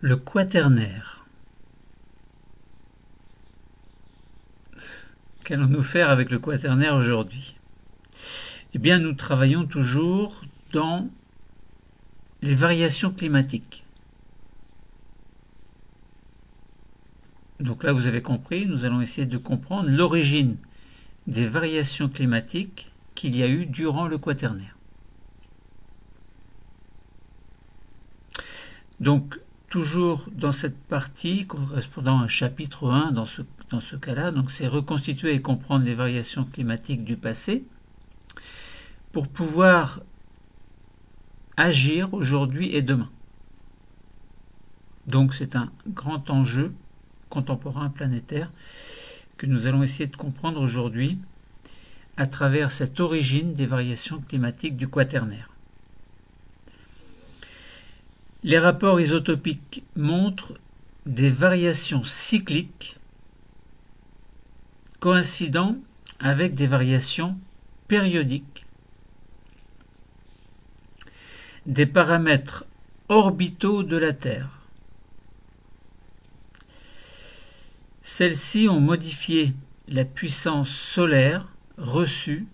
Le quaternaire. Qu'allons-nous faire avec le quaternaire aujourd'hui? Eh bien, nous travaillons toujours dans les variations climatiques. Donc là, vous avez compris, nous allons essayer de comprendre l'origine des variations climatiques qu'il y a eu durant le quaternaire. Donc, toujours dans cette partie correspondant à un chapitre 1 dans ce cas-là, donc c'est reconstituer et comprendre les variations climatiques du passé pour pouvoir agir aujourd'hui et demain. Donc c'est un grand enjeu contemporain planétaire que nous allons essayer de comprendre aujourd'hui à travers cette origine des variations climatiques du quaternaire. Les rapports isotopiques montrent des variations cycliques coïncidant avec des variations périodiques des paramètres orbitaux de la Terre. Celles-ci ont modifié la puissance solaire reçue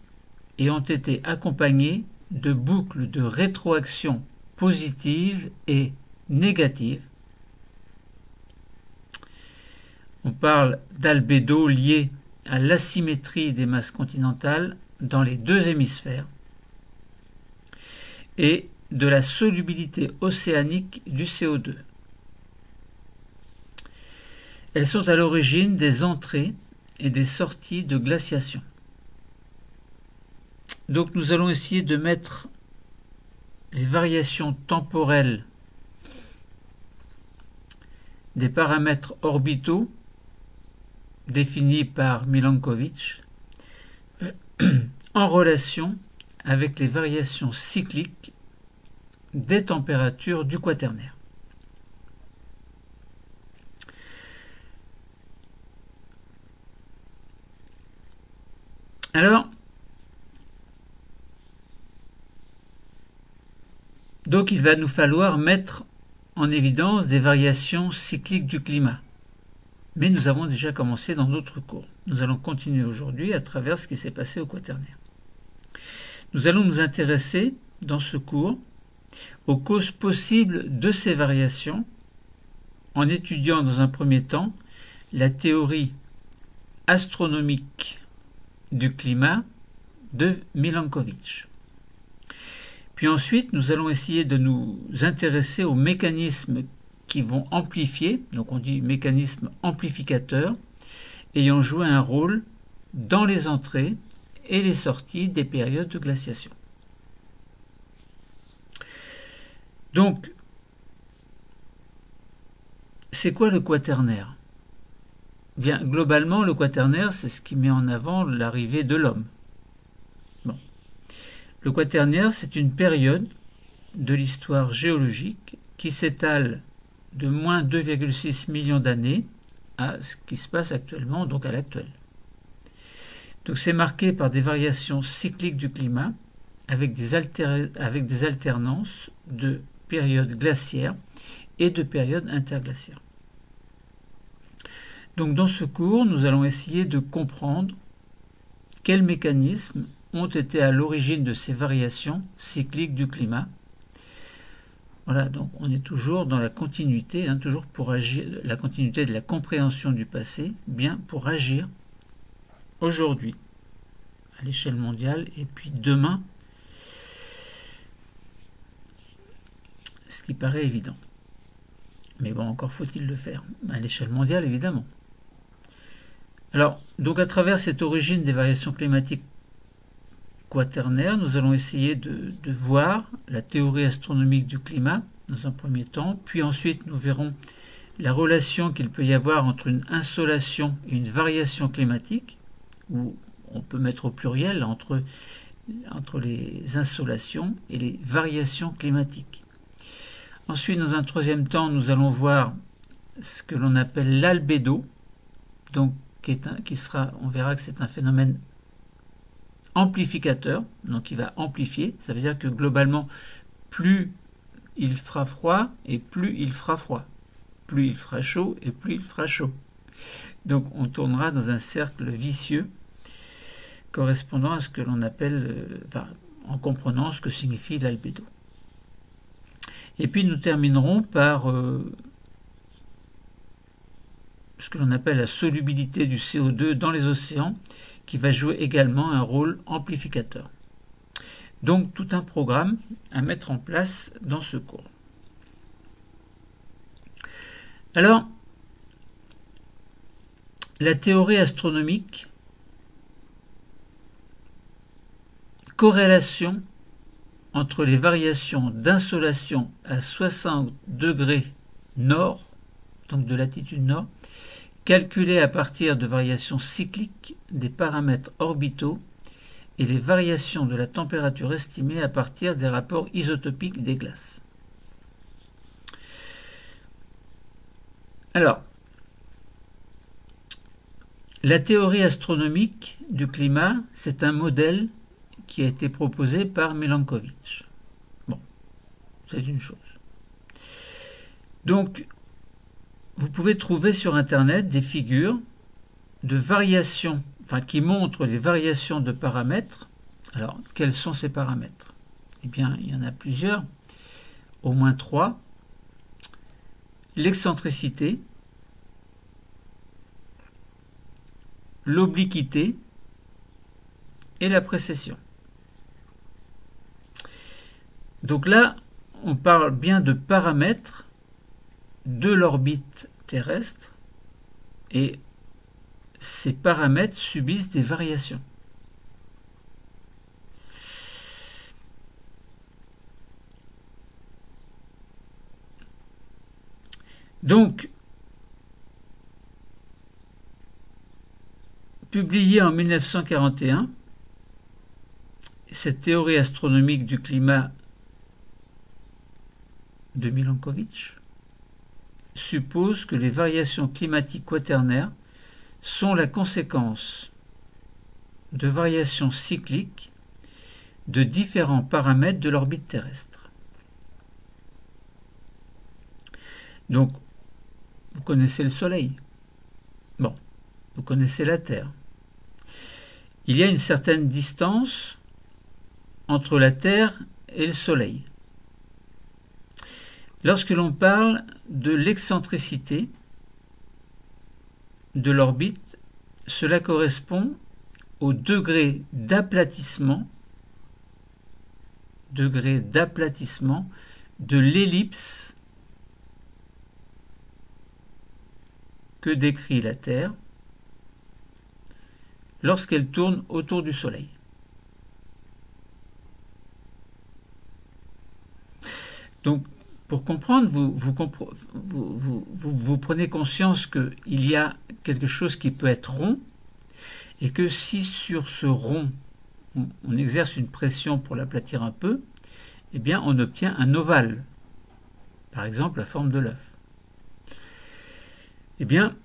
et ont été accompagnées de boucles de rétroaction positives et négatives. On parle d'albédo lié à l'asymétrie des masses continentales dans les deux hémisphères et de la solubilité océanique du CO2. Elles sont à l'origine des entrées et des sorties de glaciation. Donc nous allons essayer de mettre les variations temporelles des paramètres orbitaux définis par Milankovitch en relation avec les variations cycliques des températures du quaternaire. Alors, donc il va nous falloir mettre en évidence des variations cycliques du climat. Mais nous avons déjà commencé dans d'autres cours. Nous allons continuer aujourd'hui à travers ce qui s'est passé au quaternaire. Nous allons nous intéresser dans ce cours aux causes possibles de ces variations en étudiant dans un premier temps la théorie astronomique du climat de Milankovitch. Puis ensuite, nous allons essayer de nous intéresser aux mécanismes qui vont amplifier, donc on dit mécanismes amplificateurs, ayant joué un rôle dans les entrées et les sorties des périodes de glaciation. Donc, c'est quoi le quaternaire? Bien, globalement, le quaternaire, c'est ce qui met en avant l'arrivée de l'homme. Bon. Le quaternaire, c'est une période de l'histoire géologique qui s'étale de moins 2,6 millions d'années à ce qui se passe actuellement, donc à l'actuel. Donc c'est marqué par des variations cycliques du climat avec des alternances de périodes glaciaires et de périodes interglaciaires. Donc dans ce cours, nous allons essayer de comprendre quels mécanismes ont été à l'origine de ces variations cycliques du climat. Voilà, donc on est toujours dans la continuité, toujours pour agir, la continuité de la compréhension du passé, bien pour agir aujourd'hui à l'échelle mondiale et puis demain, ce qui paraît évident. Mais bon, encore faut-il le faire, à l'échelle mondiale évidemment. Alors, donc à travers cette origine des variations climatiques quaternaires, nous allons essayer de voir la théorie astronomique du climat dans un premier temps, puis ensuite nous verrons la relation qu'il peut y avoir entre une insolation et une variation climatique, ou on peut mettre au pluriel entre les insolations et les variations climatiques. Ensuite, dans un troisième temps, nous allons voir ce que l'on appelle l'albédo. Donc, on verra que c'est un phénomène amplificateur, donc il va amplifier. Ça veut dire que globalement, plus il fera froid et plus il fera froid. Plus il fera chaud et plus il fera chaud. Donc on tournera dans un cercle vicieux correspondant à ce que l'on appelle, en comprenant ce que signifie l'albédo. Et puis nous terminerons par ce que l'on appelle la solubilité du CO2 dans les océans, qui va jouer également un rôle amplificateur. Donc tout un programme à mettre en place dans ce cours. Alors, la théorie astronomique, corrélation entre les variations d'insolation à 60 degrés nord, donc de latitude nord, calculées à partir de variations cycliques des paramètres orbitaux et les variations de la température estimées à partir des rapports isotopiques des glaces. Alors, la théorie astronomique du climat, c'est un modèle qui a été proposé par Milankovitch. Bon, c'est une chose. Donc, vous pouvez trouver sur Internet des figures de variations, qui montrent les variations de paramètres. Alors, quels sont ces paramètres? Eh bien, il y en a plusieurs, au moins 3. L'excentricité, l'obliquité et la précession. Donc là, on parle bien de paramètres de l'orbite terrestre et ces paramètres subissent des variations. Donc, publié en 1941, cette théorie astronomique du climat de Milankovitch suppose que les variations climatiques quaternaires sont la conséquence de variations cycliques de différents paramètres de l'orbite terrestre. Donc, vous connaissez le Soleil. Bon, vous connaissez la Terre. Il y a une certaine distance entre la Terre et le Soleil. Lorsque l'on parle de l'excentricité de l'orbite, cela correspond au degré d'aplatissement de l'ellipse que décrit la Terre lorsqu'elle tourne autour du Soleil. Donc, pour comprendre, vous prenez conscience qu'il y a quelque chose qui peut être rond et que si sur ce rond, on exerce une pression pour l'aplatir un peu, eh bien, on obtient un ovale, par exemple la forme de l'œuf. Eh bien,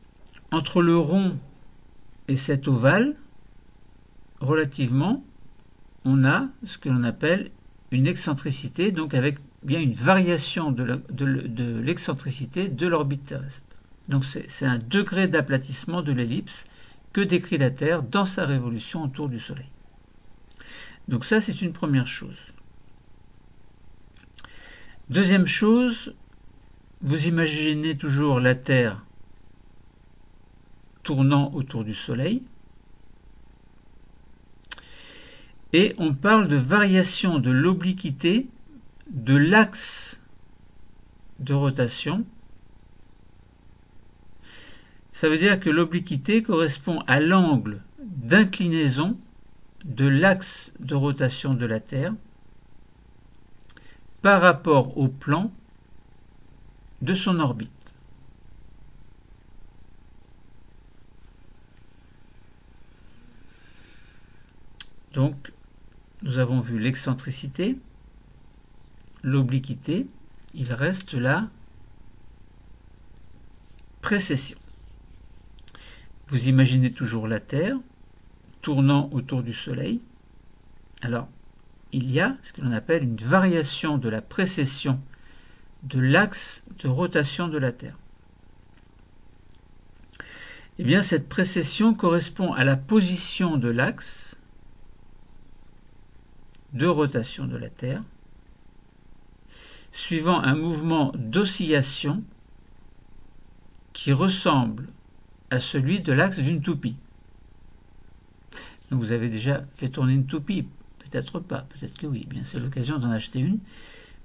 entre le rond et cet ovale, relativement, on a ce que l'on appelle une excentricité, donc avec bien une variation de l'excentricité de l'orbite terrestre. Donc c'est un degré d'aplatissement de l'ellipse que décrit la Terre dans sa révolution autour du Soleil. Donc ça, c'est une première chose. Deuxième chose, vous imaginez toujours la Terre tournant autour du Soleil. Et on parle de variation de l'obliquité de l'axe de rotation. Ça veut dire que l'obliquité correspond à l'angle d'inclinaison de l'axe de rotation de la Terre par rapport au plan de son orbite. Donc, nous avons vu l'excentricité, l'obliquité, il reste la précession. vous imaginez toujours la Terre tournant autour du Soleil. Alors, il y a ce que l'on appelle une variation de la précession de l'axe de rotation de la Terre. Eh bien, cette précession correspond à la position de l'axe de rotation de la Terre, suivant un mouvement d'oscillation qui ressemble à celui de l'axe d'une toupie. Donc vous avez déjà fait tourner une toupie, peut-être pas, peut-être que oui, bien c'est l'occasion d'en acheter une.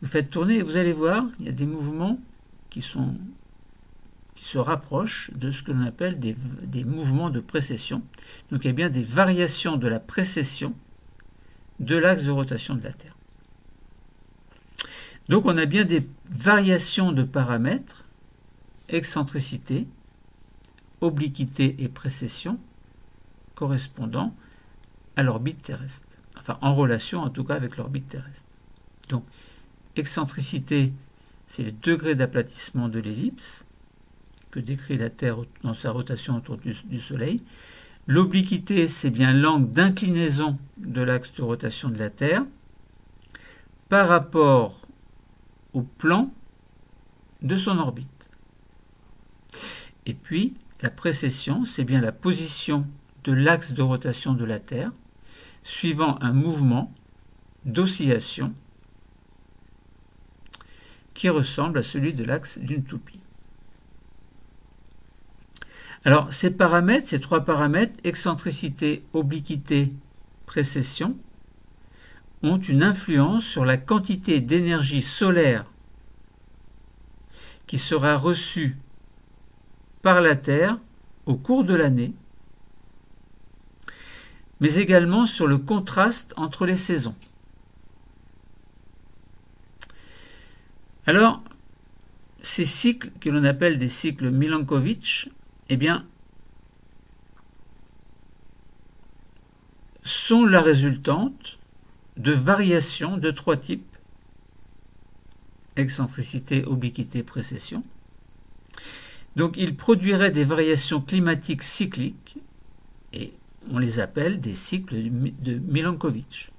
Vous faites tourner et vous allez voir, il y a des mouvements qui se rapprochent de ce que l'on appelle des mouvements de précession. Donc il y a bien des variations de la précession de l'axe de rotation de la Terre. Donc on a bien des variations de paramètres, excentricité, obliquité et précession, correspondant à l'orbite terrestre. Enfin, en relation en tout cas avec l'orbite terrestre. Donc, excentricité, c'est les degrés d'aplatissement de l'ellipse que décrit la Terre dans sa rotation autour du Soleil. L'obliquité, c'est bien l'angle d'inclinaison de l'axe de rotation de la Terre par rapport au plan de son orbite. Et puis, la précession, c'est bien la position de l'axe de rotation de la Terre suivant un mouvement d'oscillation qui ressemble à celui de l'axe d'une toupie. Alors, ces paramètres, ces trois paramètres, excentricité, obliquité, précession, ont une influence sur la quantité d'énergie solaire qui sera reçue par la Terre au cours de l'année, mais également sur le contraste entre les saisons. Alors, ces cycles que l'on appelle des cycles Milankovitch, eh bien, sont la résultante de variations de trois types: excentricité, obliquité, précession. Donc, ils produiraient des variations climatiques cycliques et on les appelle des cycles de Milankovitch.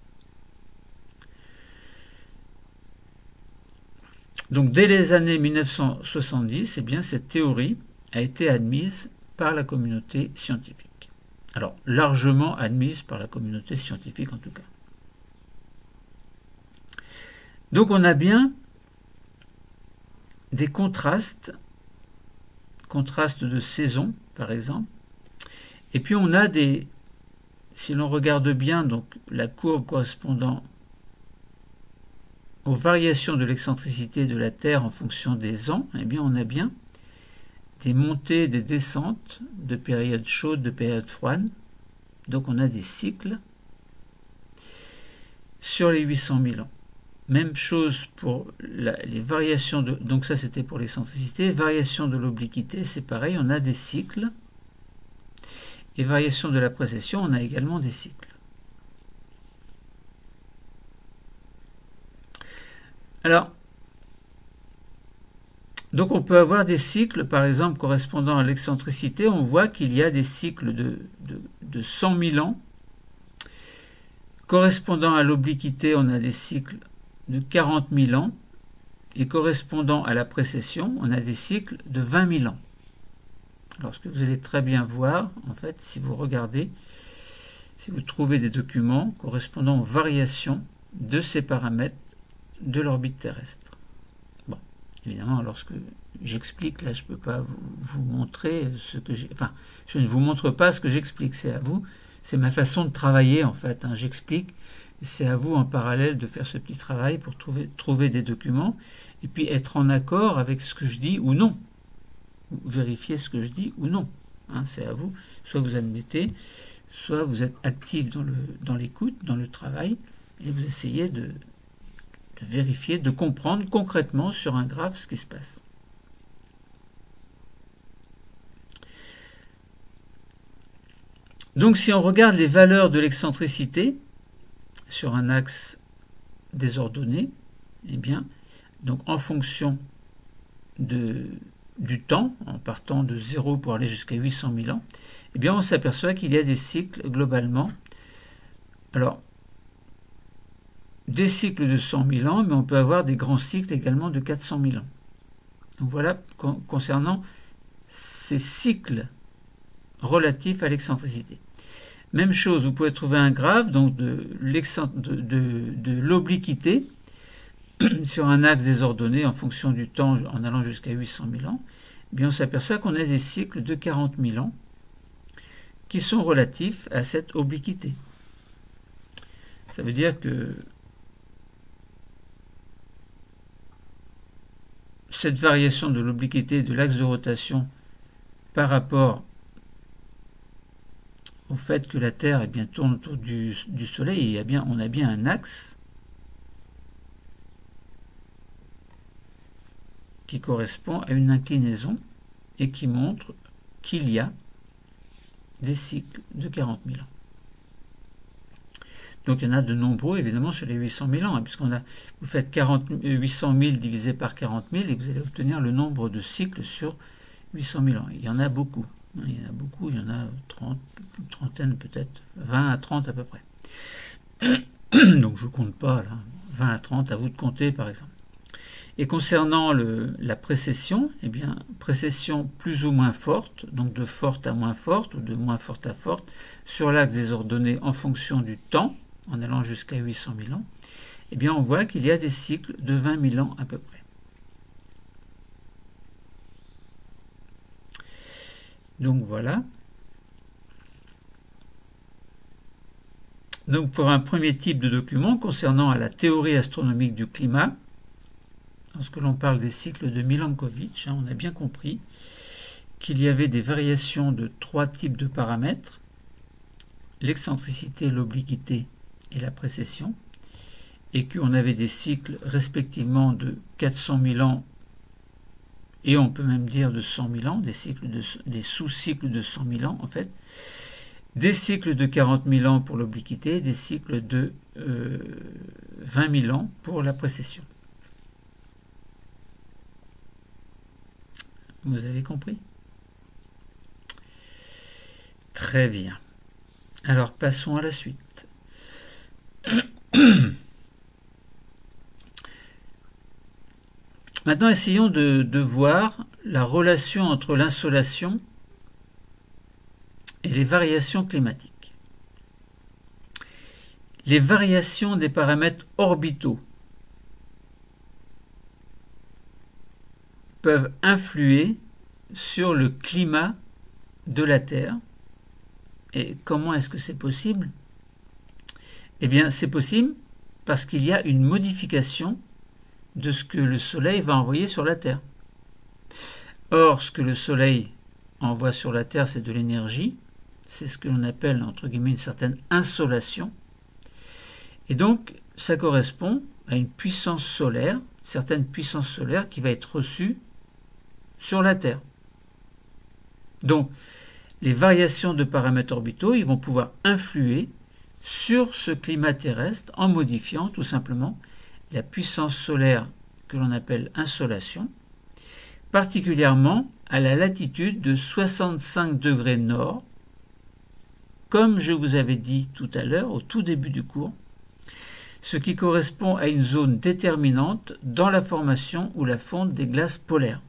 Donc, dès les années 1970, eh bien, cette théorie a été admise par la communauté scientifique. Alors, largement admise par la communauté scientifique en tout cas. Donc, on a bien des contrastes de saison, par exemple. Et puis, on a des, si l'on regarde bien, donc la courbe correspondant aux variations de l'excentricité de la Terre en fonction des ans, eh bien, on a bien des montées et des descentes de périodes chaudes, de périodes froides. Donc on a des cycles sur les 800 000 ans. Même chose pour les variations de... Donc ça c'était pour l'excentricité. Variation de l'obliquité, c'est pareil, on a des cycles. Et variation de la précession, on a également des cycles. Alors, donc on peut avoir des cycles, par exemple, correspondant à l'excentricité. On voit qu'il y a des cycles de 100 000 ans. Correspondant à l'obliquité, on a des cycles de 40 000 ans. Et correspondant à la précession, on a des cycles de 20 000 ans. Alors, ce que vous allez très bien voir, en fait, si vous regardez, si vous trouvez des documents correspondant aux variations de ces paramètres de l'orbite terrestre. Bon, évidemment, lorsque j'explique, là, je ne peux pas vous montrer ce que j'ai... Enfin, je ne vous montre pas ce que j'explique, c'est à vous. C'est ma façon de travailler, en fait. Hein. J'explique, et c'est à vous, en parallèle, de faire ce petit travail pour trouver des documents, et puis être en accord avec ce que je dis ou non. Vérifier ce que je dis ou non. Hein, c'est à vous. Soit vous admettez, soit vous êtes actif dans l'écoute, dans le travail, et vous essayez de vérifier, de comprendre concrètement sur un graphe ce qui se passe. Donc si on regarde les valeurs de l'excentricité sur un axe désordonné, eh bien, donc en fonction du temps, en partant de 0 pour aller jusqu'à 800 000 ans, eh bien on s'aperçoit qu'il y a des cycles globalement. Alors, des cycles de 100 000 ans, mais on peut avoir des grands cycles également de 400 000 ans. Donc voilà concernant ces cycles relatifs à l'excentricité. Même chose, vous pouvez trouver un graphe donc de l'obliquité sur un axe désordonné en fonction du temps en allant jusqu'à 800 000 ans. Eh bien, on s'aperçoit qu'on a des cycles de 40 000 ans qui sont relatifs à cette obliquité. Ça veut dire que cette variation de l'obliquité de l'axe de rotation par rapport au fait que la Terre tourne autour du Soleil, et on a bien un axe qui correspond à une inclinaison et qui montre qu'il y a des cycles de 40 000 ans. Donc il y en a de nombreux, évidemment, sur les 800 000 ans, vous faites 800 000 divisé par 40 000 et vous allez obtenir le nombre de cycles sur 800 000 ans. Il y en a beaucoup. Il y en a beaucoup, il y en a 30, une trentaine peut-être, 20 à 30 à peu près. Donc je ne compte pas, là, 20 à 30, à vous de compter par exemple. Et concernant la précession, eh bien, précession plus ou moins forte, donc de forte à moins forte, ou de moins forte à forte, sur l'axe désordonné en fonction du temps, en allant jusqu'à 800 000 ans, eh bien on voit qu'il y a des cycles de 20 000 ans à peu près. Donc voilà. Donc pour un premier type de document concernant la théorie astronomique du climat, lorsque l'on parle des cycles de Milankovitch, on a bien compris qu'il y avait des variations de 3 types de paramètres, l'excentricité, l'obliquité et la précession, et qu'on avait des cycles respectivement de 400 000 ans et on peut même dire de 100 000 ans, des sous-cycles de 100 000 ans en fait, des cycles de 40 000 ans pour l'obliquité, des cycles de 20 000 ans pour la précession. Vous avez compris? Très bien. Alors passons à la suite. Maintenant, essayons de voir la relation entre l'insolation et les variations climatiques. Les variations des paramètres orbitaux peuvent influer sur le climat de la Terre. Et comment est-ce que c'est possible? Eh bien, c'est possible parce qu'il y a une modification de ce que le Soleil va envoyer sur la Terre. Or, ce que le Soleil envoie sur la Terre, c'est de l'énergie. C'est ce que l'on appelle, entre guillemets, une certaine insolation. Et donc, ça correspond à une puissance solaire, certaine puissance solaire qui va être reçue sur la Terre. Donc, les variations de paramètres orbitaux, ils vont pouvoir influer sur ce climat terrestre en modifiant tout simplement la puissance solaire que l'on appelle insolation, particulièrement à la latitude de 65 degrés nord, comme je vous avais dit tout à l'heure, au tout début du cours, ce qui correspond à une zone déterminante dans la formation ou la fonte des glaces polaires.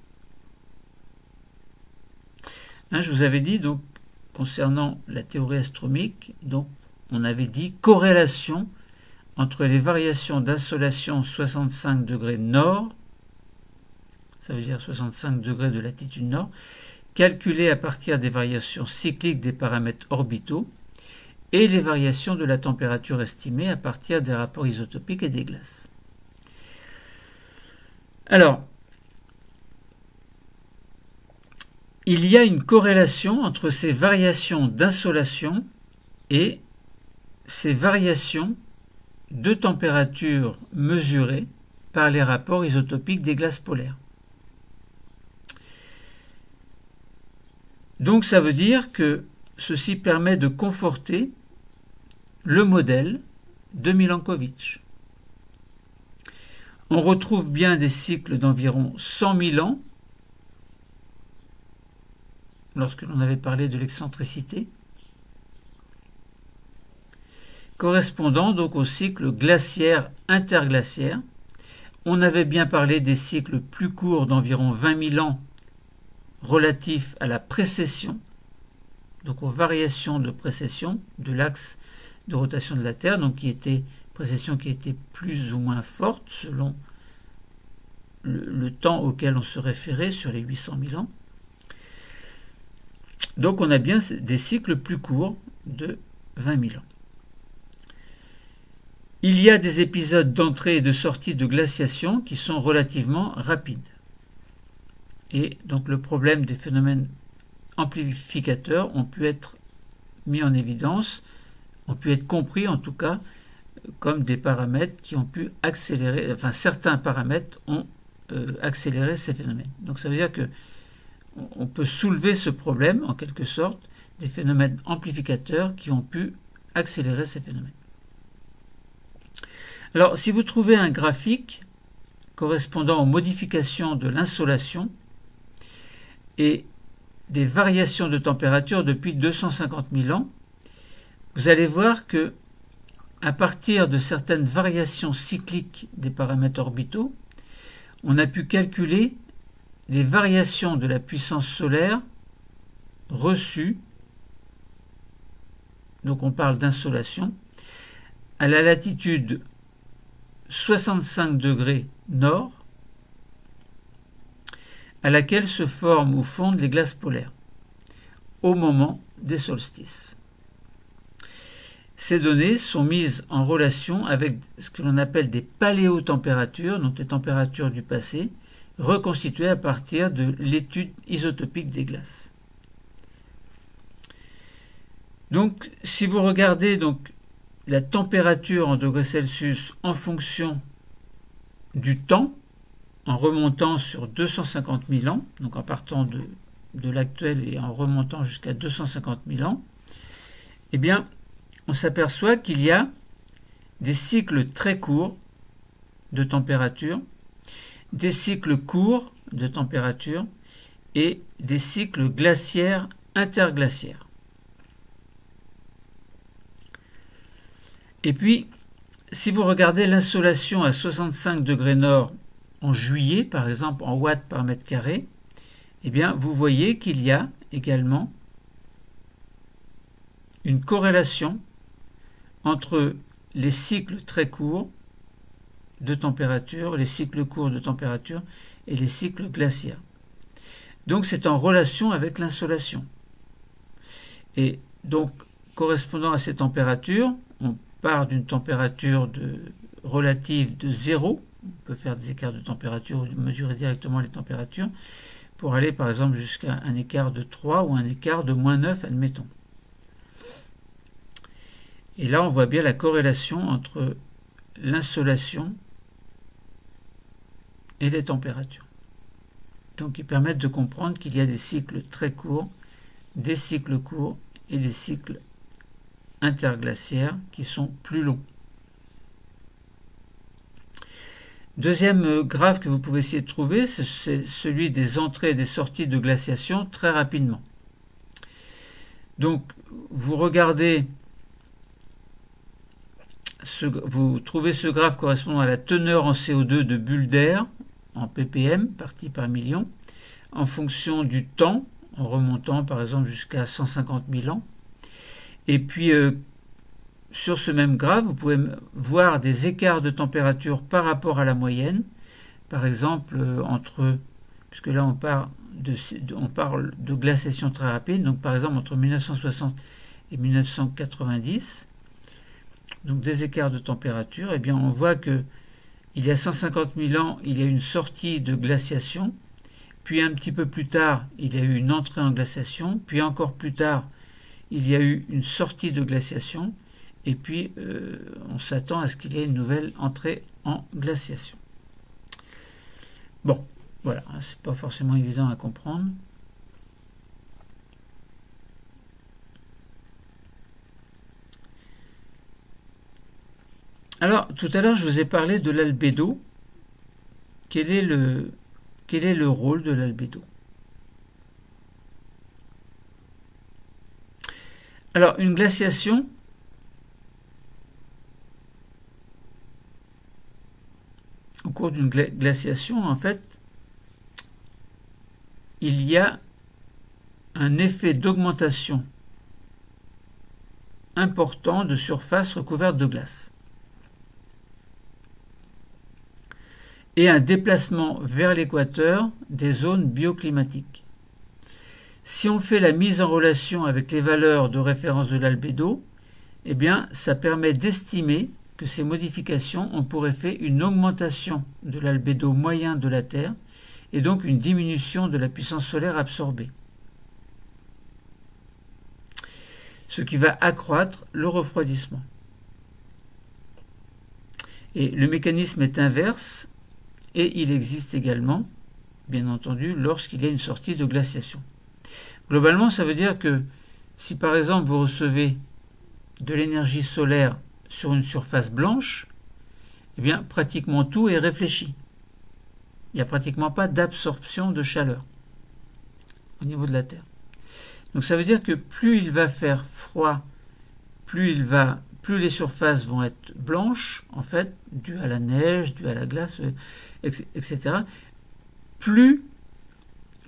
Je vous avais dit, donc, concernant la théorie astronomique, donc, on avait dit corrélation entre les variations d'insolation 65 degrés nord, ça veut dire 65 degrés de latitude nord, calculées à partir des variations cycliques des paramètres orbitaux, et les variations de la température estimée à partir des rapports isotopiques et des glaces. Alors, il y a une corrélation entre ces variations d'insolation et ces variations de température mesurées par les rapports isotopiques des glaces polaires. Donc ça veut dire que ceci permet de conforter le modèle de Milankovitch. On retrouve bien des cycles d'environ 100 000 ans lorsque l'on avait parlé de l'excentricité, correspondant donc au cycle glaciaire-interglaciaire. On avait bien parlé des cycles plus courts d'environ 20 000 ans relatifs à la précession, donc aux variations de précession de l'axe de rotation de la Terre, donc précession qui était plus ou moins forte selon le temps auquel on se référait sur les 800 000 ans. Donc on a bien des cycles plus courts de 20 000 ans. Il y a des épisodes d'entrée et de sortie de glaciation qui sont relativement rapides. Et donc le problème des phénomènes amplificateurs ont pu être mis en évidence, ont pu être compris en tout cas comme des paramètres qui ont pu accélérer, enfin certains paramètres ont accéléré ces phénomènes. Donc ça veut dire que on peut soulever ce problème en quelque sorte des phénomènes amplificateurs qui ont pu accélérer ces phénomènes. Alors, si vous trouvez un graphique correspondant aux modifications de l'insolation et des variations de température depuis 250 000 ans, vous allez voir que, à partir de certaines variations cycliques des paramètres orbitaux, on a pu calculer les variations de la puissance solaire reçues, donc on parle d'insolation, à la latitude 65 degrés nord, à laquelle se forment ou fondent les glaces polaires, au moment des solstices. Ces données sont mises en relation avec ce que l'on appelle des paléotempératures, donc les températures du passé, reconstituées à partir de l'étude isotopique des glaces. Donc, si vous regardez donc la température en degrés Celsius en fonction du temps, en remontant sur 250 000 ans, donc en partant de l'actuel et en remontant jusqu'à 250 000 ans, eh bien, on s'aperçoit qu'il y a des cycles très courts de température, des cycles courts de température et des cycles glaciaires interglaciaires. Et puis, si vous regardez l'insolation à 65 degrés nord en juillet, par exemple en watts par mètre carré, eh bien, vous voyez qu'il y a également une corrélation entre les cycles très courts de température, les cycles courts de température et les cycles glaciaires. Donc, c'est en relation avec l'insolation. Et donc, correspondant à ces températures, on part d'une température relative de 0, on peut faire des écarts de température ou mesurer directement les températures, pour aller par exemple jusqu'à un écart de 3 ou un écart de moins 9, admettons. Et là, on voit bien la corrélation entre l'insolation et les températures. Donc, ils permettent de comprendre qu'il y a des cycles très courts, des cycles courts et des cycles interglaciaires qui sont plus longs. Deuxième graphe que vous pouvez essayer de trouver, c'est celui des entrées et des sorties de glaciation très rapidement. Donc, vous regardez, vous trouvez ce graphe correspondant à la teneur en CO2 de bulles d'air, en ppm, partie par million, en fonction du temps, en remontant par exemple jusqu'à 150 000 ans. Et puis, sur ce même graphe, vous pouvez voir des écarts de température par rapport à la moyenne. Par exemple, puisque là on parle de glaciation très rapide, donc par exemple entre 1960 et 1990, donc des écarts de température, eh bien on voit que il y a 150 000 ans, il y a eu une sortie de glaciation, puis un petit peu plus tard, il y a eu une entrée en glaciation, puis encore plus tard, il y a eu une sortie de glaciation, et puis on s'attend à ce qu'il y ait une nouvelle entrée en glaciation. Bon, voilà, c'est pas forcément évident à comprendre. Alors, tout à l'heure, je vous ai parlé de l'albédo. Quel est le rôle de l'albédo? Alors, une glaciation, au cours d'une glaciation, en fait, il y a un effet d'augmentation important de surface recouverte de glace et un déplacement vers l'équateur des zones bioclimatiques. Si on fait la mise en relation avec les valeurs de référence de l'albédo, eh bien, ça permet d'estimer que ces modifications ont pour effet une augmentation de l'albédo moyen de la Terre et donc une diminution de la puissance solaire absorbée, ce qui va accroître le refroidissement. Et le mécanisme est inverse et il existe également, bien entendu, lorsqu'il y a une sortie de glaciation. Globalement, ça veut dire que si par exemple vous recevez de l'énergie solaire sur une surface blanche, eh bien pratiquement tout est réfléchi. Il n'y a pratiquement pas d'absorption de chaleur au niveau de la Terre. Donc ça veut dire que plus il va faire froid, plus les surfaces vont être blanches, en fait, dues à la neige, dues à la glace, etc., plus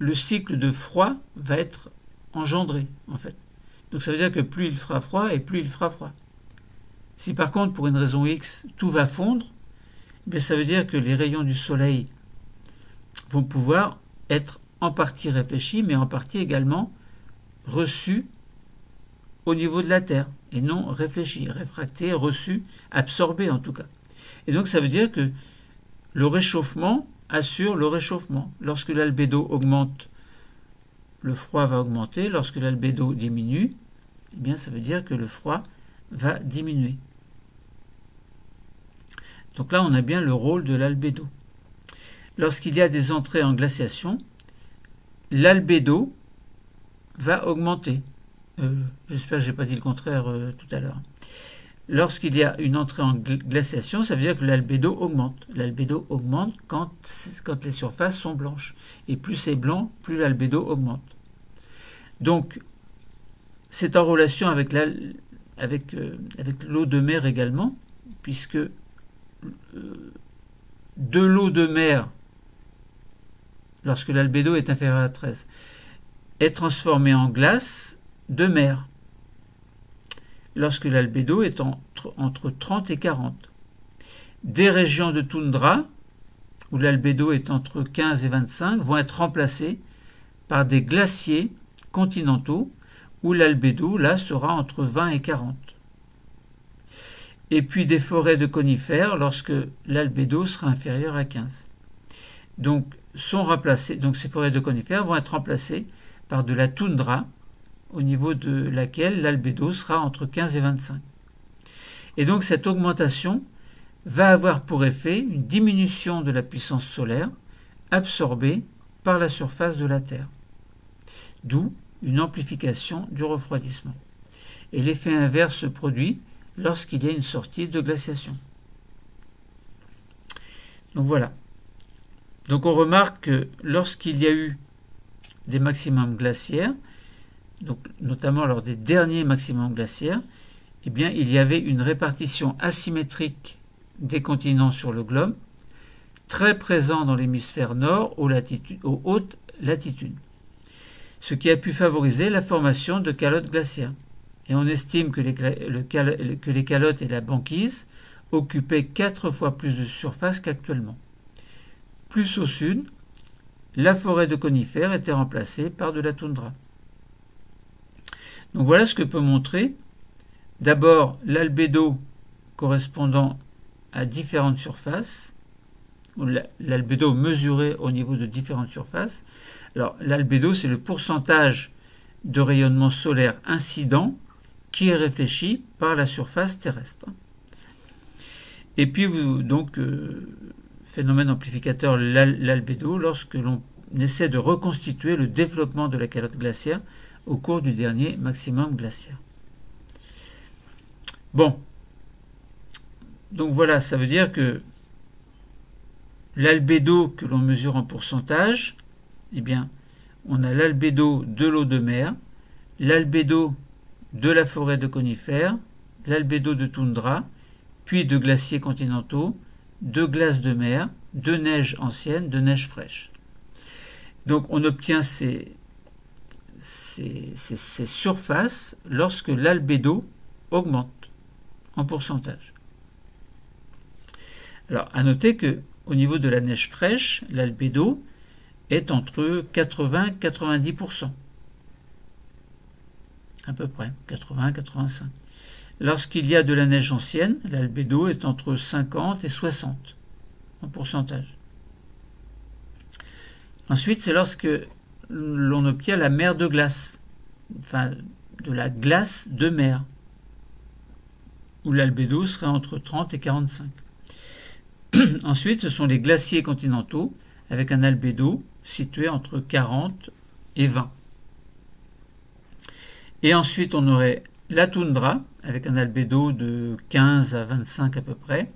le cycle de froid va être engendré, en fait. Donc ça veut dire que plus il fera froid et plus il fera froid. Si par contre, pour une raison X, tout va fondre, bien ça veut dire que les rayons du soleil vont pouvoir être en partie réfléchis, mais en partie également reçus au niveau de la Terre, et non réfléchis, réfractés, reçus, absorbés en tout cas. Et donc ça veut dire que le réchauffement assure le réchauffement. Lorsque l'albédo augmente, le froid va augmenter. Lorsque l'albédo diminue, eh bien ça veut dire que le froid va diminuer. Donc là, on a bien le rôle de l'albédo. Lorsqu'il y a des entrées en glaciation, l'albédo va augmenter. J'espère que je n'ai pas dit le contraire tout à l'heure. Lorsqu'il y a une entrée en glaciation, ça veut dire que l'albédo augmente. L'albédo augmente quand les surfaces sont blanches. Et plus c'est blanc, plus l'albédo augmente. Donc, c'est en relation avec l'eau de mer également, puisque de l'eau de mer, lorsque l'albédo est inférieur à 13, est transformée en glace de mer lorsque l'albédo est entre 30 et 40. Des régions de toundra, où l'albédo est entre 15 et 25, vont être remplacées par des glaciers continentaux, où l'albédo, là, sera entre 20 et 40. Et puis des forêts de conifères, lorsque l'albédo sera inférieur à 15. Donc ces forêts de conifères vont être remplacées par de la toundra, au niveau de laquelle l'albédo sera entre 15 et 25. Et donc cette augmentation va avoir pour effet une diminution de la puissance solaire absorbée par la surface de la Terre, d'où une amplification du refroidissement. Et l'effet inverse se produit lorsqu'il y a une sortie de glaciation. Donc voilà. Donc on remarque que lorsqu'il y a eu des maximums glaciaires, donc notamment lors des derniers maximums glaciaires, eh bien, il y avait une répartition asymétrique des continents sur le globe, très présent dans l'hémisphère nord aux hautes latitudes, ce qui a pu favoriser la formation de calottes glaciaires. Et on estime que les calottes et la banquise occupaient 4 fois plus de surface qu'actuellement. Plus au sud, la forêt de conifères était remplacée par de la toundra. Donc voilà ce que peut montrer d'abord l'albédo correspondant à différentes surfaces, ou l'albédo mesuré au niveau de différentes surfaces. Alors l'albédo, c'est le pourcentage de rayonnement solaire incident qui est réfléchi par la surface terrestre. Et puis phénomène amplificateur, l'albédo, lorsque l'on essaie de reconstituer le développement de la calotte glaciaire au cours du dernier maximum glaciaire. Bon, donc voilà, ça veut dire que l'albédo que l'on mesure en pourcentage, eh bien, on a l'albédo de l'eau de mer, l'albédo de la forêt de conifères, de l'albédo de toundra, puis de glaciers continentaux, de glaces de mer, de neige ancienne, de neige fraîche. Donc on obtient ces surfaces lorsque l'albédo augmente en pourcentage. Alors à noter que au niveau de la neige fraîche, l'albédo est entre 80 et 90%. À peu près, 80-85. Lorsqu'il y a de la neige ancienne, l'albédo est entre 50 et 60 en pourcentage. Ensuite, c'est lorsque l'on obtient la mer de glace, enfin de la glace de mer, où l'albédo serait entre 30 et 45. Ensuite, ce sont les glaciers continentaux, avec un albédo situé entre 40 et 20. Et ensuite, on aurait la toundra, avec un albédo de 15 à 25 à peu près,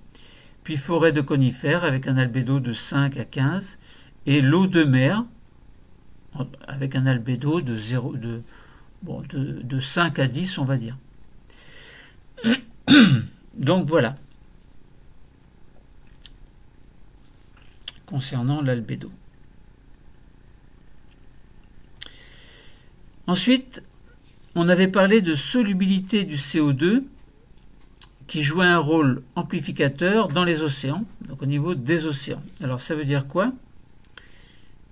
puis forêt de conifères, avec un albédo de 5 à 15, et l'eau de mer, avec un albédo de 5 à 10, on va dire. Donc voilà, concernant l'albédo. Ensuite, on avait parlé de solubilité du CO2 qui jouait un rôle amplificateur dans les océans, donc au niveau des océans. Alors ça veut dire quoi?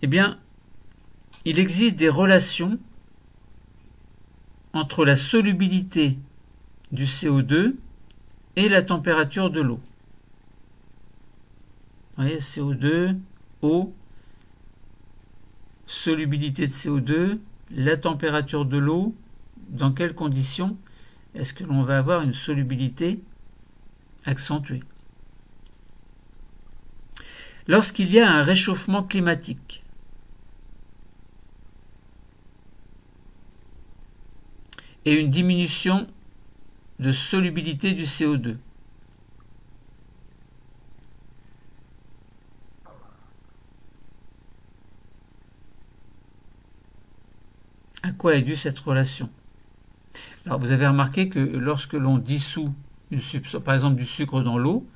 Eh bien, il existe des relations entre la solubilité du CO2 et la température de l'eau. Vous voyez, CO2, eau, solubilité de CO2, la température de l'eau, dans quelles conditions est-ce que l'on va avoir une solubilité accentuée? Lorsqu'il y a un réchauffement climatique, et une diminution de solubilité du CO2. À quoi est due cette relation? Alors vous avez remarqué que lorsque l'on dissout par exemple du sucre dans l'eau,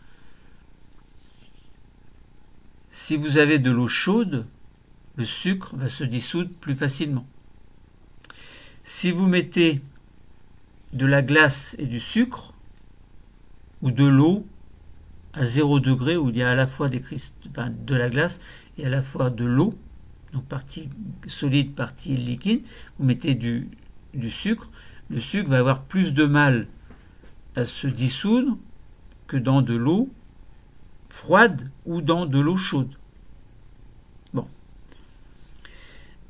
si vous avez de l'eau chaude, le sucre va se dissoudre plus facilement. Si vous mettez de la glace et du sucre, ou de l'eau à 0 degré, où il y a à la fois de la glace et à la fois de l'eau, donc partie solide, partie liquide, vous mettez du sucre, le sucre va avoir plus de mal à se dissoudre que dans de l'eau froide ou dans de l'eau chaude. Bon.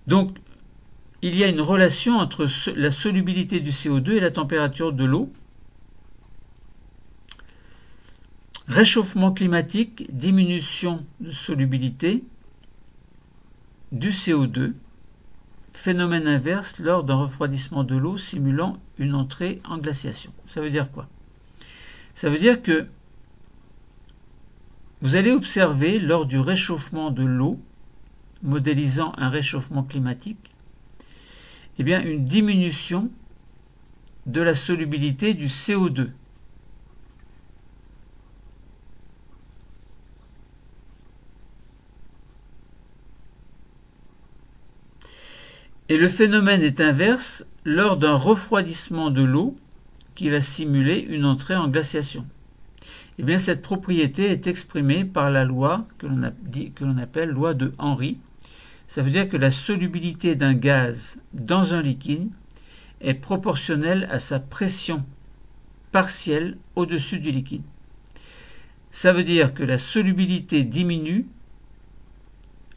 Donc, il y a une relation entre la solubilité du CO2 et la température de l'eau. Réchauffement climatique, diminution de solubilité du CO2, phénomène inverse lors d'un refroidissement de l'eau simulant une entrée en glaciation. Ça veut dire quoi? Ça veut dire que vous allez observer lors du réchauffement de l'eau, modélisant un réchauffement climatique, eh bien, une diminution de la solubilité du CO2. Et le phénomène est inverse lors d'un refroidissement de l'eau qui va simuler une entrée en glaciation. Eh bien, cette propriété est exprimée par la loi que l'on appelle loi de Henry. Ça veut dire que la solubilité d'un gaz dans un liquide est proportionnelle à sa pression partielle au-dessus du liquide. Ça veut dire que la solubilité diminue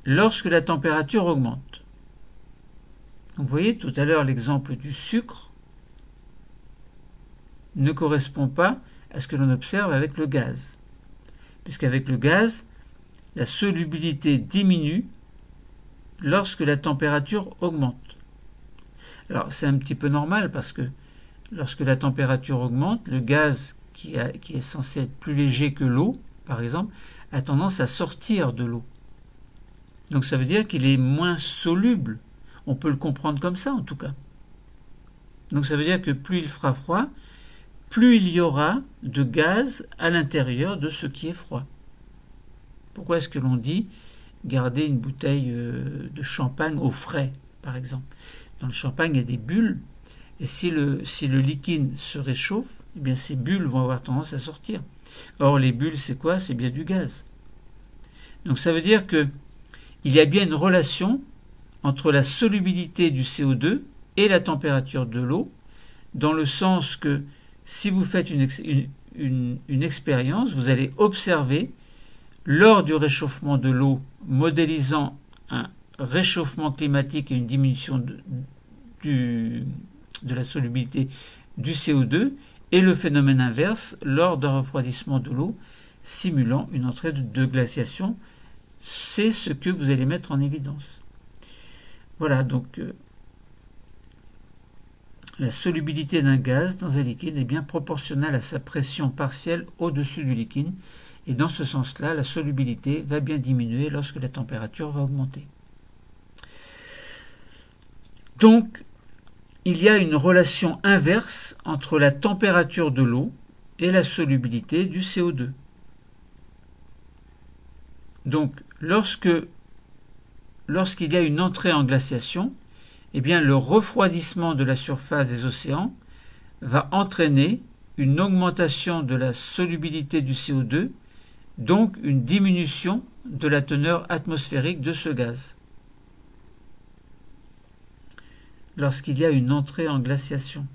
lorsque la température augmente. Donc vous voyez, tout à l'heure, l'exemple du sucre ne correspond pas à ce que l'on observe avec le gaz. Puisqu'avec le gaz, la solubilité diminue lorsque la température augmente. Alors c'est un petit peu normal parce que lorsque la température augmente, le gaz qui est censé être plus léger que l'eau, par exemple, a tendance à sortir de l'eau. Donc ça veut dire qu'il est moins soluble. On peut le comprendre comme ça en tout cas. Donc ça veut dire que plus il fera froid, plus il y aura de gaz à l'intérieur de ce qui est froid. Pourquoi est-ce que l'on dit garder une bouteille de champagne au frais, par exemple? Dans le champagne, il y a des bulles, et si le liquide se réchauffe, eh bien ces bulles vont avoir tendance à sortir. Or, les bulles, c'est quoi? C'est bien du gaz. Donc ça veut dire qu'il y a bien une relation entre la solubilité du CO2 et la température de l'eau, dans le sens que si vous faites une expérience, vous allez observer lors du réchauffement de l'eau, modélisant un réchauffement climatique et une diminution de la solubilité du CO2, et le phénomène inverse lors d'un refroidissement de l'eau, simulant une entrée de glaciation. C'est ce que vous allez mettre en évidence. Voilà, donc la solubilité d'un gaz dans un liquide est bien proportionnelle à sa pression partielle au-dessus du liquide, et dans ce sens-là, la solubilité va bien diminuer lorsque la température va augmenter. Donc, il y a une relation inverse entre la température de l'eau et la solubilité du CO2. Donc, lorsqu'il y a une entrée en glaciation, eh bien, le refroidissement de la surface des océans va entraîner une augmentation de la solubilité du CO2, donc une diminution de la teneur atmosphérique de ce gaz. Lorsqu'il y a une entrée en glaciation,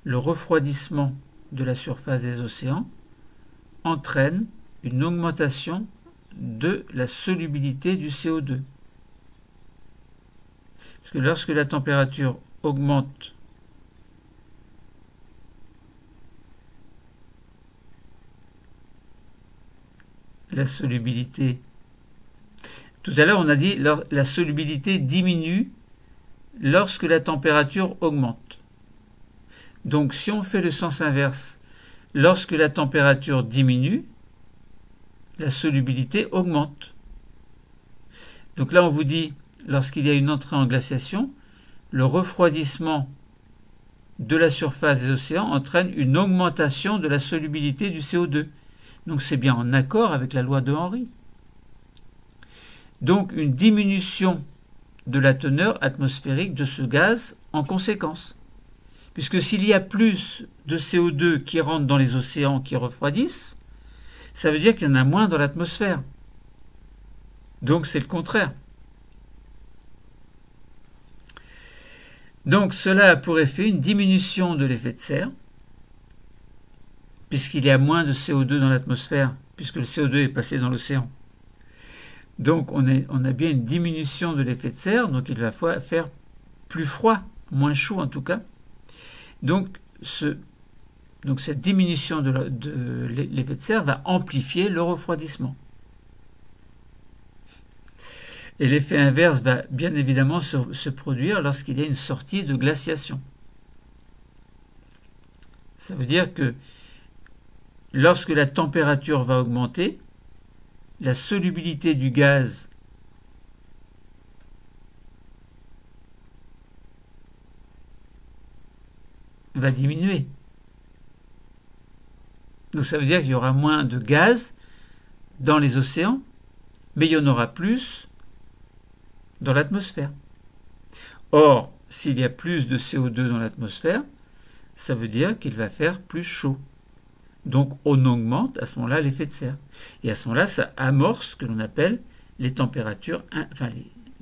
le refroidissement de la surface des océans entraîne une augmentation de la solubilité du CO2. Parce que lorsque la température augmente, la solubilité, tout à l'heure on a dit la solubilité diminue lorsque la température augmente. Donc si on fait le sens inverse, lorsque la température diminue, la solubilité augmente. Donc là on vous dit, lorsqu'il y a une entrée en glaciation, le refroidissement de la surface des océans entraîne une augmentation de la solubilité du CO2. Donc c'est bien en accord avec la loi de Henry. Donc une diminution de la teneur atmosphérique de ce gaz en conséquence. Puisque s'il y a plus de CO2 qui rentre dans les océans qui refroidissent, ça veut dire qu'il y en a moins dans l'atmosphère. Donc c'est le contraire. Donc cela a pour effet une diminution de l'effet de serre, puisqu'il y a moins de CO2 dans l'atmosphère, puisque le CO2 est passé dans l'océan. Donc on a bien une diminution de l'effet de serre, donc il va faire plus froid, moins chaud en tout cas. Donc cette diminution de l'effet de serre va amplifier le refroidissement. Et l'effet inverse va bien évidemment se produire lorsqu'il y a une sortie de glaciation. Ça veut dire que lorsque la température va augmenter, la solubilité du gaz va diminuer. Donc ça veut dire qu'il y aura moins de gaz dans les océans, mais il y en aura plus dans l'atmosphère. Or, s'il y a plus de CO2 dans l'atmosphère, ça veut dire qu'il va faire plus chaud. Donc on augmente à ce moment-là l'effet de serre. Et à ce moment-là, ça amorce ce que l'on appelle les températures,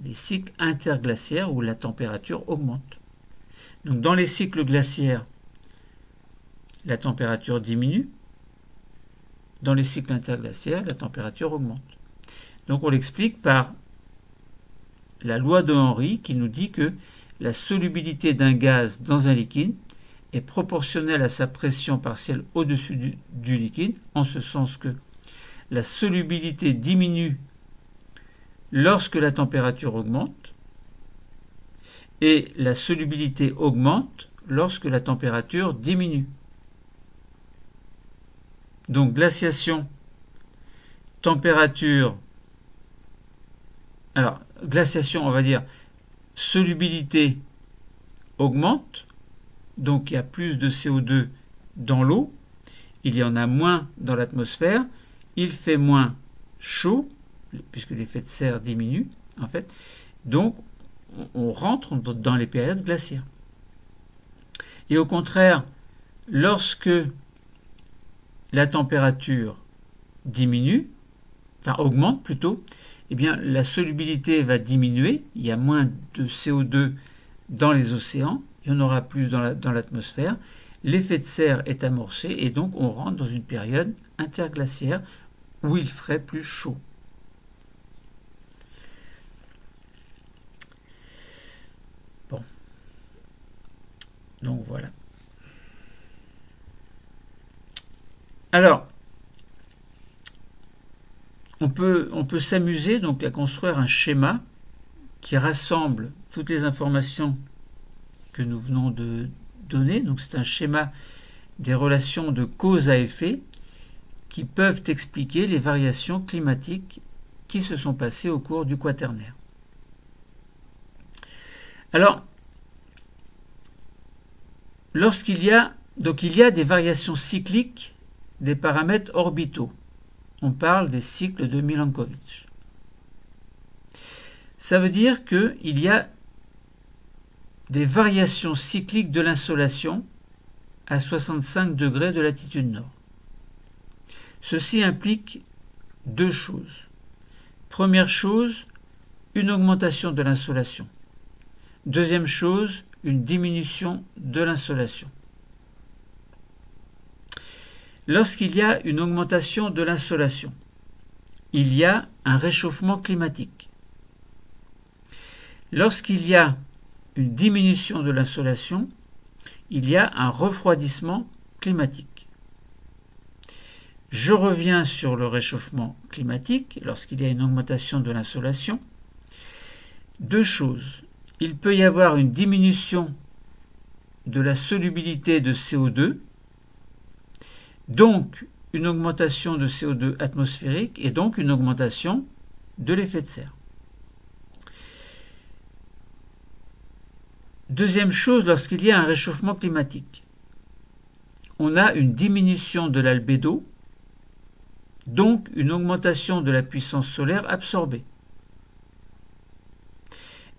les cycles interglaciaires où la température augmente. Donc dans les cycles glaciaires, la température diminue. Dans les cycles interglaciaires, la température augmente. Donc on l'explique par la loi de Henry qui nous dit que la solubilité d'un gaz dans un liquide est proportionnelle à sa pression partielle au-dessus du liquide, en ce sens que la solubilité diminue lorsque la température augmente et la solubilité augmente lorsque la température diminue. Donc glaciation, température, alors glaciation on va dire solubilité augmente, donc il y a plus de CO2 dans l'eau, il y en a moins dans l'atmosphère, il fait moins chaud, puisque l'effet de serre diminue, en fait. Donc, on rentre dans les périodes glaciaires. Et au contraire, lorsque la température diminue, enfin augmente plutôt, eh bien la solubilité va diminuer, il y a moins de CO2 dans les océans, il y en aura plus dans l'atmosphère, l'effet de serre est amorcé et donc on rentre dans une période interglaciaire où il ferait plus chaud. Bon. Donc voilà. Alors, on peut s'amuser donc à construire un schéma qui rassemble toutes les informations que nous venons de donner. Donc c'est un schéma des relations de cause à effet qui peuvent expliquer les variations climatiques qui se sont passées au cours du Quaternaire. Alors, lorsqu'il y a des variations cycliques des paramètres orbitaux. On parle des cycles de Milankovitch. Ça veut dire qu'il y a des variations cycliques de l'insolation à 65 degrés de latitude nord. Ceci implique deux choses. Première chose, une augmentation de l'insolation. Deuxième chose, une diminution de l'insolation. Lorsqu'il y a une augmentation de l'insolation, il y a un réchauffement climatique. Lorsqu'il y a une diminution de l'insolation, il y a un refroidissement climatique. Je reviens sur le réchauffement climatique lorsqu'il y a une augmentation de l'insolation. Deux choses. Il peut y avoir une diminution de la solubilité de CO2, donc une augmentation de CO2 atmosphérique et donc une augmentation de l'effet de serre. Deuxième chose, lorsqu'il y a un réchauffement climatique, on a une diminution de l'albédo, donc une augmentation de la puissance solaire absorbée.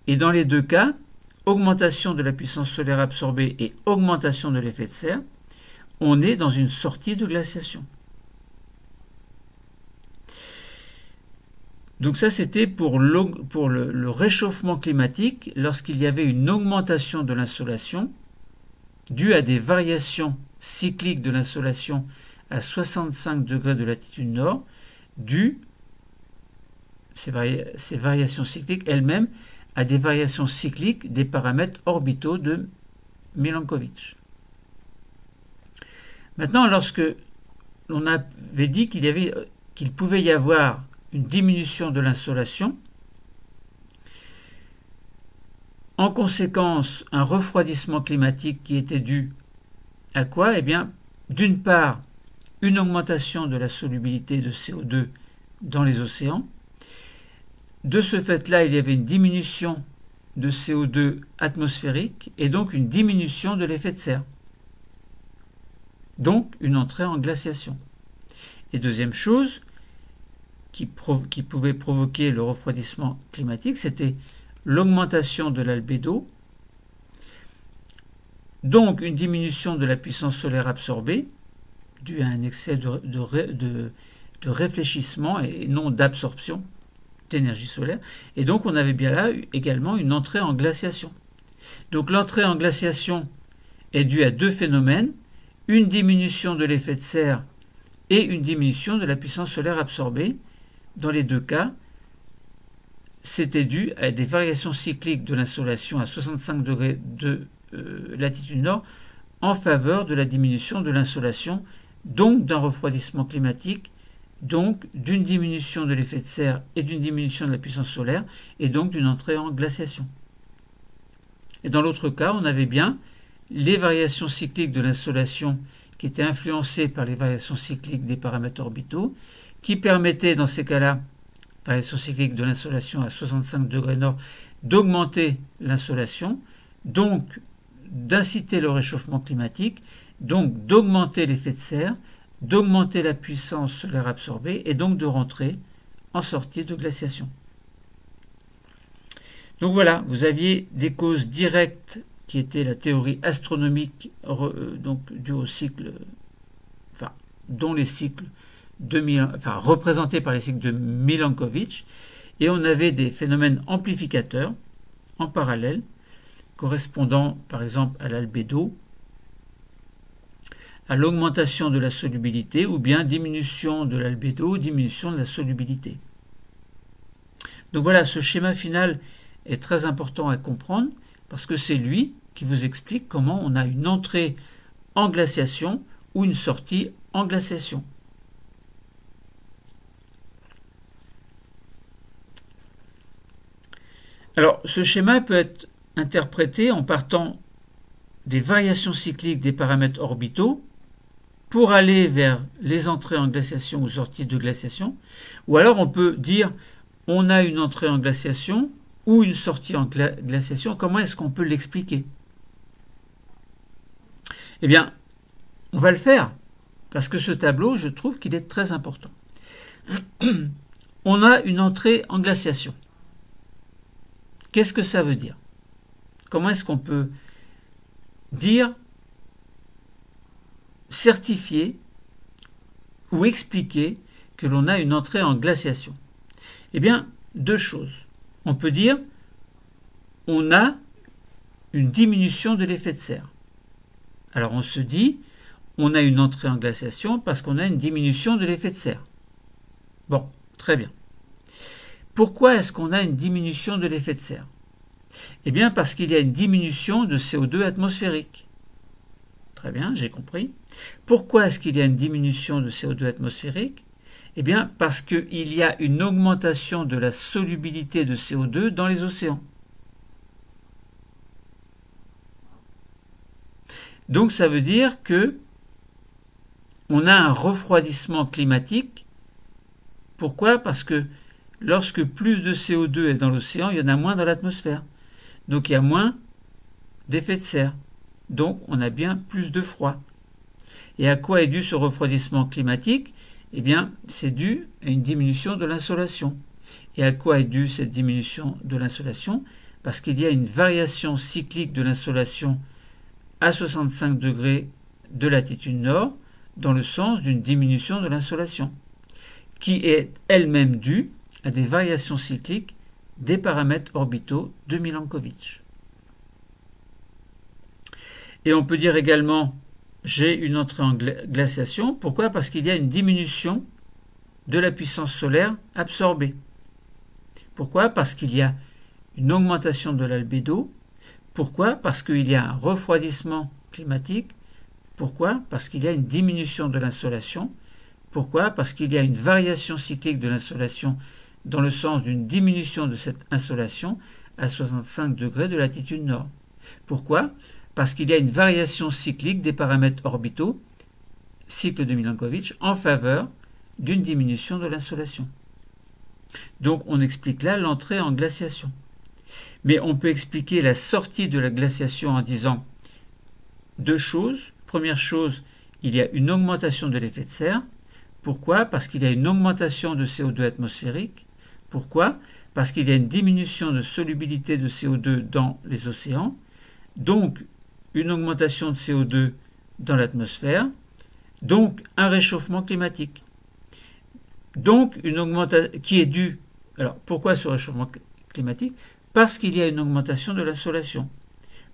Et dans les deux cas, augmentation de la puissance solaire absorbée et augmentation de l'effet de serre, on est dans une sortie de glaciation. Donc ça, c'était pour le réchauffement climatique lorsqu'il y avait une augmentation de l'insolation due à des variations cycliques de l'insolation à 65 degrés de latitude nord, dues, ces variations cycliques elles-mêmes, à des variations cycliques des paramètres orbitaux de Milankovitch. Maintenant, lorsque l'on avait dit qu'il pouvait y avoir une diminution de l'insolation, en conséquence, un refroidissement climatique qui était dû à quoi? Eh bien, d'une part, une augmentation de la solubilité de CO2 dans les océans. De ce fait-là, il y avait une diminution de CO2 atmosphérique et donc une diminution de l'effet de serre. Donc, une entrée en glaciation. Et deuxième chose qui pouvait provoquer le refroidissement climatique, c'était l'augmentation de l'albédo, donc une diminution de la puissance solaire absorbée, due à un excès de réfléchissement et non d'absorption d'énergie solaire. Et donc, on avait bien là également une entrée en glaciation. Donc, l'entrée en glaciation est due à deux phénomènes, une diminution de l'effet de serre et une diminution de la puissance solaire absorbée. Dans les deux cas, c'était dû à des variations cycliques de l'insolation à 65 degrés de latitude nord en faveur de la diminution de l'insolation, donc d'un refroidissement climatique, donc d'une diminution de l'effet de serre et d'une diminution de la puissance solaire, et donc d'une entrée en glaciation. Et dans l'autre cas, on avait bien les variations cycliques de l'insolation qui étaient influencées par les variations cycliques des paramètres orbitaux, qui permettaient dans ces cas-là, variation cyclique de l'insolation à 65 degrés nord, d'augmenter l'insolation, donc d'inciter le réchauffement climatique, donc d'augmenter l'effet de serre, d'augmenter la puissance solaire absorbée et donc de rentrer en sortie de glaciation. Donc voilà, vous aviez des causes directes qui étaient la théorie astronomique donc due au cycle, dont les cycles représentés par les cycles de Milankovitch, et on avait des phénomènes amplificateurs en parallèle, correspondant par exemple à l'albédo, à l'augmentation de la solubilité ou bien diminution de l'albédo, diminution de la solubilité. Donc voilà, ce schéma final est très important à comprendre parce que c'est lui qui vous explique comment on a une entrée en glaciation ou une sortie en glaciation. Alors, ce schéma peut être interprété en partant des variations cycliques des paramètres orbitaux pour aller vers les entrées en glaciation ou sorties de glaciation, ou alors on peut dire on a une entrée en glaciation ou une sortie en glaciation. Comment est-ce qu'on peut l'expliquer? Eh bien, on va le faire, parce que ce tableau, je trouve qu'il est très important. On a une entrée en glaciation. Qu'est-ce que ça veut dire? Comment est-ce qu'on peut dire, certifier ou expliquer que l'on a une entrée en glaciation? Eh bien, deux choses. On peut dire on a une diminution de l'effet de serre. Alors on se dit on a une entrée en glaciation parce qu'on a une diminution de l'effet de serre. Bon, très bien. Pourquoi est-ce qu'on a une diminution de l'effet de serre? Eh bien parce qu'il y a une diminution de CO2 atmosphérique. Très bien, j'ai compris. Pourquoi est-ce qu'il y a une diminution de CO2 atmosphérique? Eh bien parce qu'il y a une augmentation de la solubilité de CO2 dans les océans. Donc ça veut dire que on a un refroidissement climatique. Pourquoi? Parce que lorsque plus de CO2 est dans l'océan, il y en a moins dans l'atmosphère. Donc il y a moins d'effet de serre. Donc on a bien plus de froid. Et à quoi est dû ce refroidissement climatique? Eh bien, c'est dû à une diminution de l'insolation. Et à quoi est due cette diminution de l'insolation? Parce qu'il y a une variation cyclique de l'insolation à 65 degrés de latitude nord, dans le sens d'une diminution de l'insolation, qui est elle-même due à des variations cycliques des paramètres orbitaux de Milankovitch. Et on peut dire également j'ai une entrée en glaciation. Pourquoi? Parce qu'il y a une diminution de la puissance solaire absorbée. Pourquoi? Parce qu'il y a une augmentation de l'albédo. Pourquoi? Parce qu'il y a un refroidissement climatique. Pourquoi? Parce qu'il y a une diminution de l'insolation. Pourquoi? Parce qu'il y a une variation cyclique de l'insolation dans le sens d'une diminution de cette insolation à 65 degrés de latitude nord. Pourquoi? Parce qu'il y a une variation cyclique des paramètres orbitaux, cycle de Milankovitch, en faveur d'une diminution de l'insolation. Donc on explique là l'entrée en glaciation. Mais on peut expliquer la sortie de la glaciation en disant deux choses. Première chose, il y a une augmentation de l'effet de serre. Pourquoi? Parce qu'il y a une augmentation de CO2 atmosphérique. Pourquoi? Parce qu'il y a une diminution de solubilité de CO2 dans les océans. Donc, une augmentation de CO2 dans l'atmosphère, donc un réchauffement climatique. Donc une augmentation qui est due. Alors pourquoi ce réchauffement climatique? Parce qu'il y a une augmentation de l'insolation.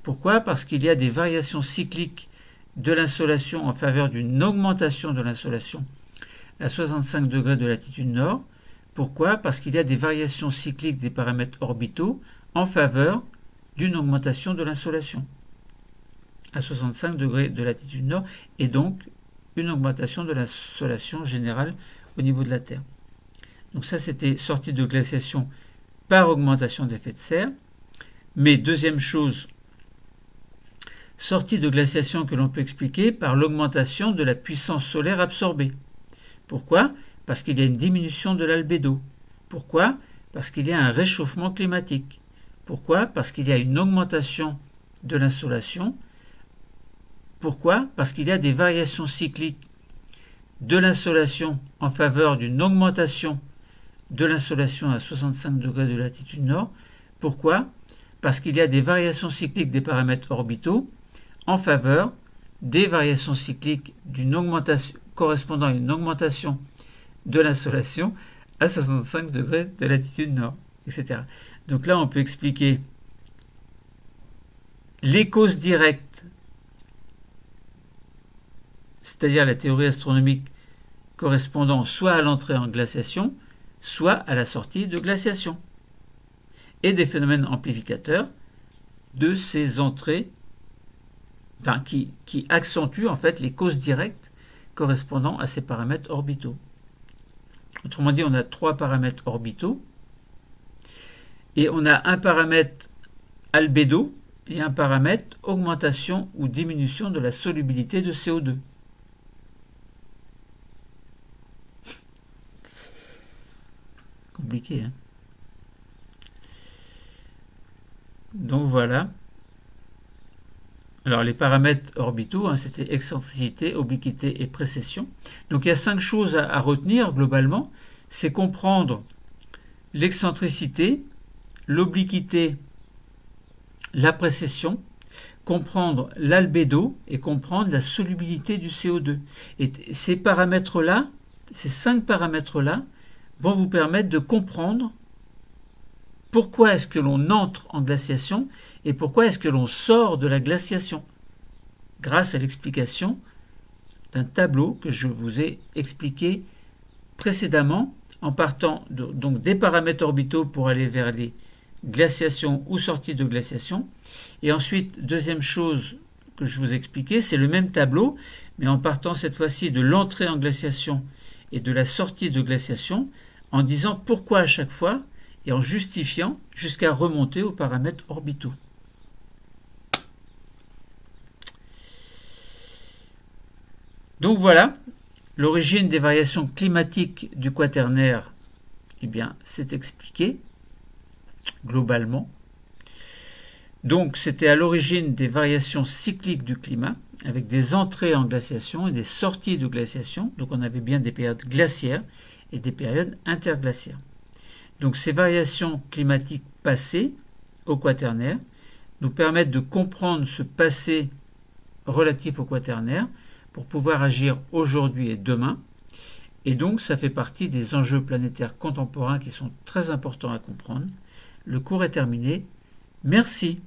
Pourquoi? Parce qu'il y a des variations cycliques de l'insolation en faveur d'une augmentation de l'insolation à 65 degrés de latitude nord. Pourquoi? Parce qu'il y a des variations cycliques des paramètres orbitaux en faveur d'une augmentation de l'insolation à 65 degrés de latitude nord et donc une augmentation de l'insolation générale au niveau de la Terre. Donc ça c'était sortie de glaciation par augmentation d'effet de serre. Mais deuxième chose, sortie de glaciation que l'on peut expliquer par l'augmentation de la puissance solaire absorbée. Pourquoi? Parce qu'il y a une diminution de l'albédo. Pourquoi? Parce qu'il y a un réchauffement climatique. Pourquoi? Parce qu'il y a une augmentation de l'insolation. Pourquoi? Parce qu'il y a des variations cycliques de l'insolation en faveur d'une augmentation de l'insolation à 65 degrés de latitude nord. Pourquoi? Parce qu'il y a des variations cycliques des paramètres orbitaux en faveur des variations cycliques d'une augmentation correspondant à une augmentation de l'insolation à 65 degrés de latitude nord, etc. Donc là, on peut expliquer les causes directes, c'est-à-dire la théorie astronomique correspondant soit à l'entrée en glaciation, soit à la sortie de glaciation, et des phénomènes amplificateurs de ces entrées, enfin, qui accentuent en fait les causes directes correspondant à ces paramètres orbitaux. Autrement dit, on a 3 paramètres orbitaux, et on a un paramètre albédo et un paramètre augmentation ou diminution de la solubilité de CO2. Compliqué, hein? Donc voilà. Alors les paramètres orbitaux, hein, c'était excentricité, obliquité et précession. Donc il y a 5 choses à retenir globalement. C'est comprendre l'excentricité, l'obliquité, la précession, comprendre l'albédo et comprendre la solubilité du CO2. Et ces paramètres-là, ces 5 paramètres-là, vont vous permettre de comprendre pourquoi est-ce que l'on entre en glaciation et pourquoi est-ce que l'on sort de la glaciation, grâce à l'explication d'un tableau que je vous ai expliqué précédemment, en partant donc des paramètres orbitaux pour aller vers les glaciations ou sorties de glaciation. Et ensuite, deuxième chose que je vous ai expliqué, c'est le même tableau, mais en partant cette fois-ci de l'entrée en glaciation et de la sortie de glaciation, en disant pourquoi à chaque fois, et en justifiant jusqu'à remonter aux paramètres orbitaux. Donc voilà, l'origine des variations climatiques du quaternaire, eh bien, c'est expliqué globalement. Donc c'était à l'origine des variations cycliques du climat, avec des entrées en glaciation et des sorties de glaciation. Donc on avait bien des périodes glaciaires et des périodes interglaciaires. Donc ces variations climatiques passées au quaternaire nous permettent de comprendre ce passé relatif au quaternaire pour pouvoir agir aujourd'hui et demain. Et donc ça fait partie des enjeux planétaires contemporains qui sont très importants à comprendre. Le cours est terminé. Merci.